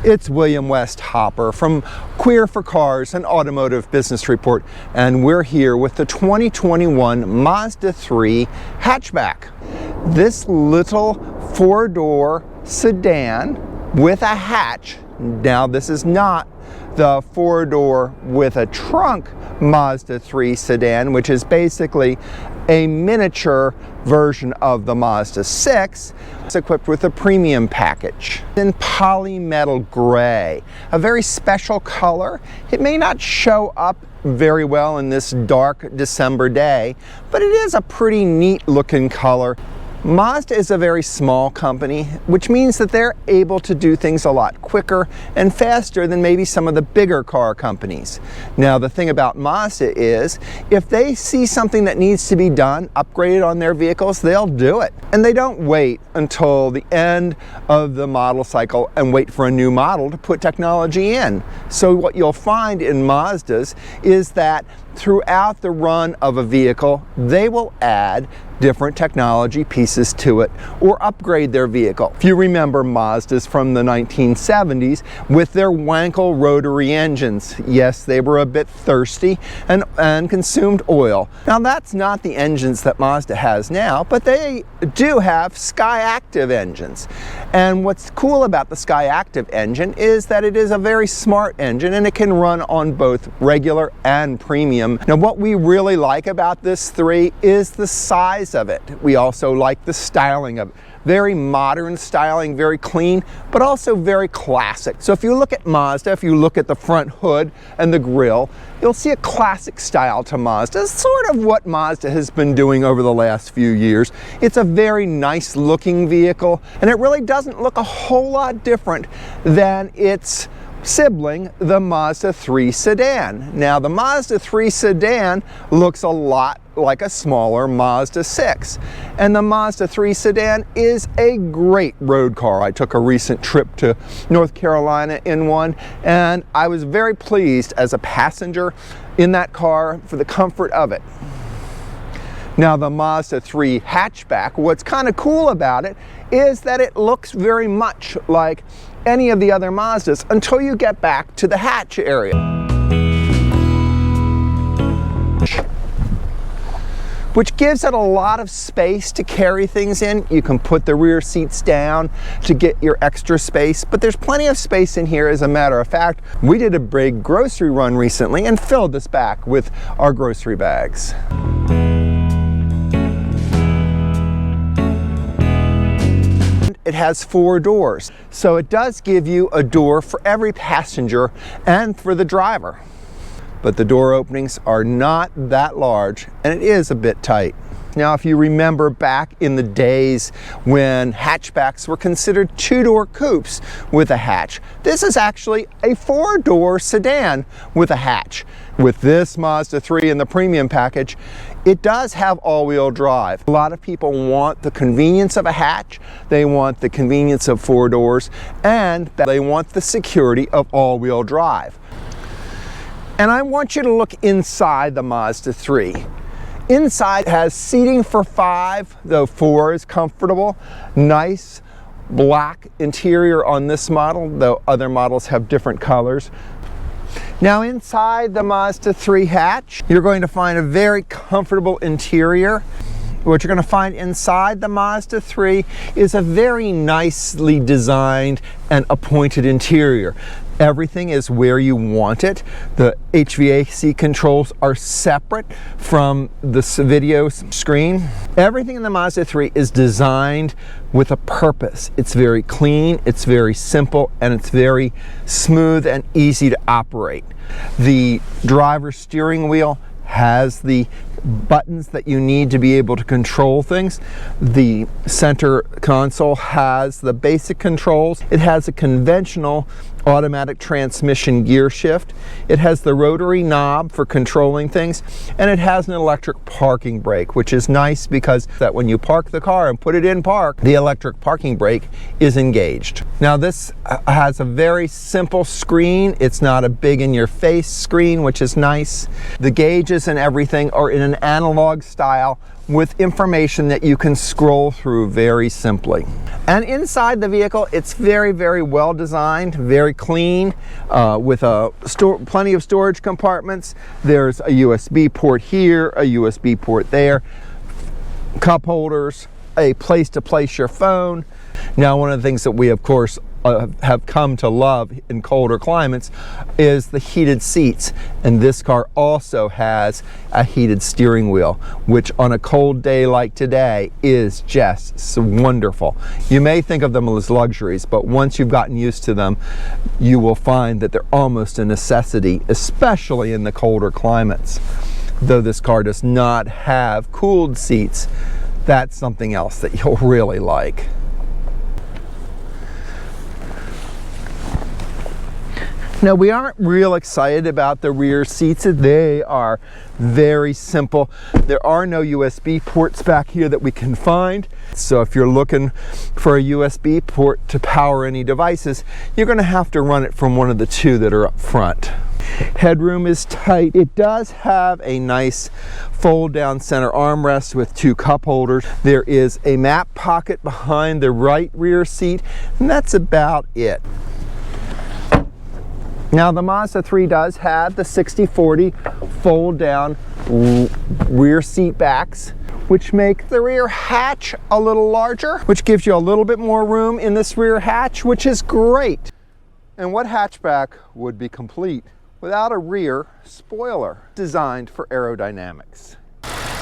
It's William West Hopper from Queer4Cars, an automotive business report, and we're here with the 2021 Mazda3 Hatchback. This little four-door sedan with a hatch. Now, this is not the four-door with a trunk Mazda3 sedan, which is basically a miniature version of the Mazda 6. It's equipped with a premium package in polymetal gray, a very special color. It may not show up very well in this dark December day, but it is a pretty neat looking color. Mazda is a very small company, which means that they're able to do things a lot quicker and faster than maybe some of the bigger car companies. Now, the thing about Mazda is, if they see something that needs to be done, upgraded on their vehicles, they'll do it. And they don't wait until the end of the model cycle and wait for a new model to put technology in. So what you'll find in Mazdas is that throughout the run of a vehicle, they will add different technology pieces to it or upgrade their vehicle. If you remember Mazdas from the 1970s with their Wankel rotary engines, yes, they were a bit thirsty and consumed oil. Now, that's not the engines that Mazda has now, but they do have Skyactive engines. And what's cool about the Skyactive engine is that it is a very smart engine and it can run on both regular and premium. Now, what we really like about this 3 is the size of it. We also like the styling of it. Very modern styling, very clean, but also very classic. So if you look at Mazda, if you look at the front hood and the grille, you'll see a classic style to Mazda. It's sort of what Mazda has been doing over the last few years. It's a very nice looking vehicle, and it really doesn't look a whole lot different than its sibling, the Mazda 3 sedan. Now, the Mazda 3 sedan looks a lot like a smaller Mazda 6, and the Mazda 3 sedan is a great road car. I took a recent trip to North Carolina in one, and I was very pleased as a passenger in that car for the comfort of it. Now, the Mazda 3 Hatchback, what's kind of cool about it is that it looks very much like any of the other Mazdas until you get back to the hatch area, which gives it a lot of space to carry things in. You can put the rear seats down to get your extra space, but there's plenty of space in here. As a matter of fact, we did a big grocery run recently and filled this back with our grocery bags. It has 4 doors, so it does give you a door for every passenger and for the driver. But the door openings are not that large, and it is a bit tight. Now, if you remember back in the days when hatchbacks were considered 2-door coupes with a hatch, this is actually a 4-door sedan with a hatch. With this Mazda 3 in the premium package, it does have all-wheel drive. A lot of people want the convenience of a hatch, they want the convenience of 4 doors, and they want the security of all-wheel drive. And I want you to look inside the Mazda 3. Inside has seating for 5, though 4 is comfortable. Nice black interior on this model, though other models have different colors. Now, inside the Mazda 3 hatch, you're going to find a very comfortable interior. What you're going to find inside the Mazda 3 is a very nicely designed and appointed interior. Everything is where you want it. The HVAC controls are separate from the video screen. Everything in the Mazda 3 is designed with a purpose. It's very clean, it's very simple, and it's very smooth and easy to operate. The driver's steering wheel has the buttons that you need to be able to control things. The center console has the basic controls. It has a conventional automatic transmission gear shift. It has the rotary knob for controlling things, and it has an electric parking brake, which is nice because that when you park the car and put it in park, the electric parking brake is engaged. Now, this has a very simple screen. It's not a big in your face screen, which is nice. The gauges and everything are in a an analog style with information that you can scroll through very simply. And inside the vehicle, it's very, very well designed, very clean, with plenty of storage compartments. There's a USB port here, a USB port there, cup holders, a place to place your phone. Now, one of the things that we, of course, have come to love in colder climates is the heated seats, and this car also has a heated steering wheel, which on a cold day like today is just so wonderful. You may think of them as luxuries, but once you've gotten used to them, you will find that they're almost a necessity, especially in the colder climates. Though this car does not have cooled seats, that's something else that you'll really like. Now, we aren't real excited about the rear seats. They are very simple. There are no USB ports back here that we can find. So if you're looking for a USB port to power any devices, you're going to have to run it from one of the two that are up front. Headroom is tight. It does have a nice fold down center armrest with two cup holders. There is a map pocket behind the right rear seat, and that's about it. Now, the Mazda 3 does have the 60/40 fold down rear seat backs, which make the rear hatch a little larger, which gives you a little bit more room in this rear hatch, which is great. And what hatchback would be complete without a rear spoiler designed for aerodynamics?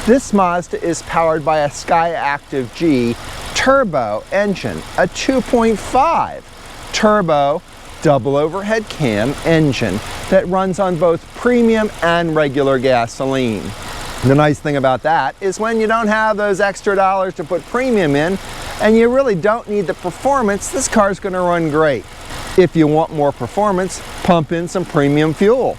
This Mazda is powered by a Skyactive G turbo engine, a 2.5 turbo double overhead cam engine that runs on both premium and regular gasoline. The nice thing about that is when you don't have those extra dollars to put premium in and you really don't need the performance, this car's going to run great. If you want more performance, pump in some premium fuel.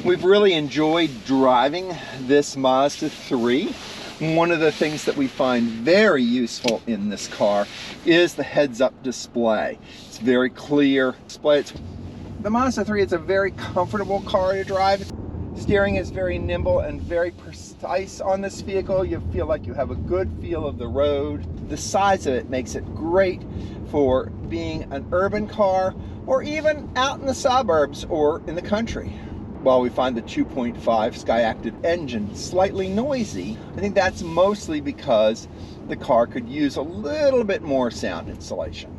We've really enjoyed driving this Mazda 3. One of the things that we find very useful in this car is the heads-up display. It's very clear display. The Mazda 3 is a very comfortable car to drive. Steering is very nimble and very precise on this vehicle. You feel like you have a good feel of the road. The size of it makes it great for being an urban car or even out in the suburbs or in the country. While we find the 2.5 Skyactiv engine slightly noisy, I think that's mostly because the car could use a little bit more sound insulation.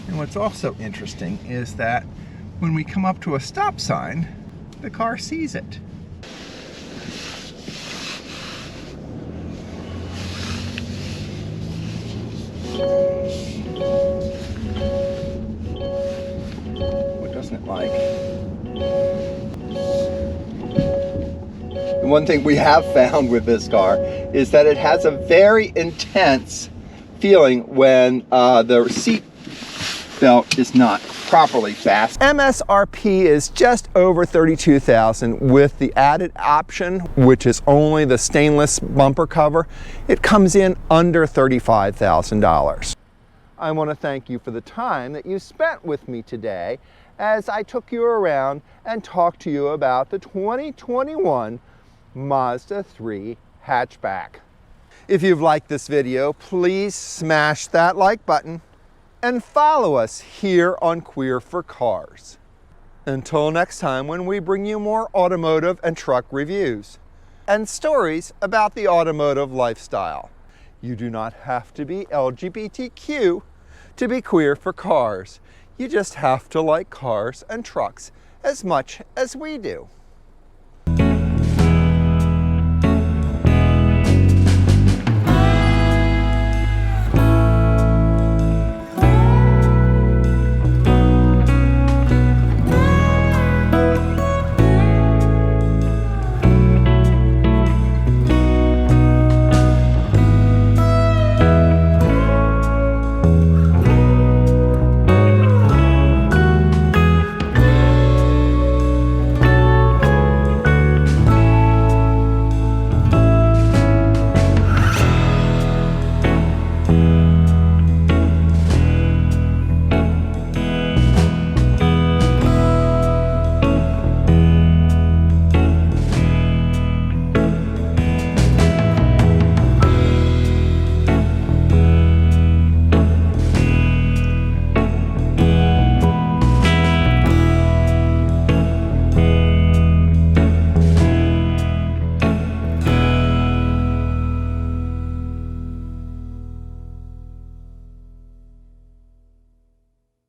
And what's also interesting is that when we come up to a stop sign, the car sees it. What doesn't it like? The one thing we have found with this car is that it has a very intense feeling when the seat belt is not properly fast. MSRP is just over $32,000 with the added option, which is only the stainless bumper cover. It comes in under $35,000. I want to thank you for the time that you spent with me today as I took you around and talked to you about the 2021 Mazda 3 Hatchback. If you've liked this video, please smash that like button and follow us here on Queer4Cars. Until next time, when we bring you more automotive and truck reviews and stories about the automotive lifestyle. You do not have to be LGBTQ to be Queer4Cars. You just have to like cars and trucks as much as we do.